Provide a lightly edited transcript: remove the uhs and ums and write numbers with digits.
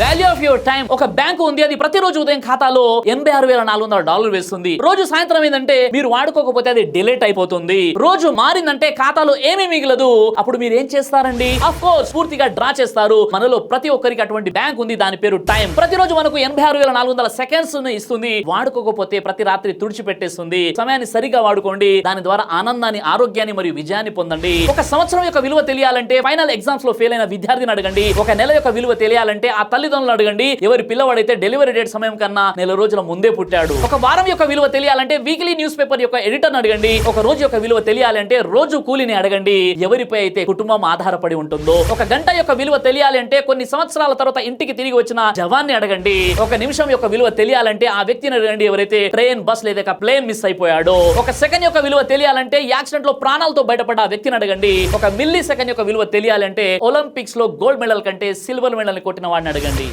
Value of your time. ఒక bank ఉంది, అది ప్రతిరోజు ఉదయం ఖాతాలో $86,400 వేస్తుంది. రోజు సాయంత్రం ఏంటంటే మీరు వాడుకోకపోతే అది డిలీట్ అయిపోతుంది. రోజు మారిందంటే ఖాతాలో ఏమీ మిగలదు. అప్పుడు మీరు ఏం చేస్తారండి? ఆఫ్ కోర్స్ పూర్తిగా డ్రా చేస్తారు. మనలో ప్రతి ఒక్కరికి అటువంటి బ్యాంక్ ఉంది, దాని పేరు టైం. ప్రతిరోజు మనకు 86,400 సెకండ్స్ ఇస్తుంది. వాడుకోకపోతే ప్రతి రాత్రి తుడిచిపెట్టేస్తుంది. సమయాన్ని సరిగా వాడుకోండి. దాని ద్వారా ఆనందాన్ని, ఆరోగ్యాన్ని మరియు విజయాన్ని పొందండి. ఒక సంవత్సరం యొక్క విలువ తెలియాలంటే ఫైనల్ ఎగ్జామ్స్ లో ఫెయిల్ అయిన విద్యార్థిని అడగండి. ఒక నెల యొక్క విలువ తెలియాలంటే ఆ తల్లిదండ్రులను అడగండి. ఎవరి పిల్లవాడైతే డెలివరీ డేట్ సమయం కన్నా నెల రోజుల ముందే పుట్టాడు. ఒక వారం యొక్క విలువ తెలియాలంటే వీక్లీ న్యూస్ పేపర్ యొక్క ఎడిటర్ అడగండి. ఒక రోజు యొక్క విలువ తెలియాలంటే రోజు కూలీని అడగండి. ఎవరిపై అయితే కుటుంబం ఆధారపడి ఉంటుందో. ఒక గంట యొక్క విలువ తెలియాలి అంటే కొన్ని సంవత్సరాల తర్వాత ఇంటికి తిరిగి వచ్చిన జవాన్ని అడగండి. ఒక నిమిషం యొక్క విలువ తెలియాలంటే ఆ వ్యక్తిని అడగండి, ఎవరైతే ట్రైన్, బస్ లేదా ప్లేన్ మిస్ అయిపోయాడో. ఒక సెకండ్ యొక్క విలువ తెలియాలంటే యాక్సిడెంట్ లో ప్రాణాలతో బయటపడ్డ ఆ వ్యక్తిని అడగండి. ఒక మిల్లీ సెకండ్ యొక్క విలువ తెలియాలంటే ఒలింపిక్స్ లో గోల్డ్ మెడల్ కంటే సిల్వర్ మెడల్ ని కొట్టిన వాడిని అడగండి.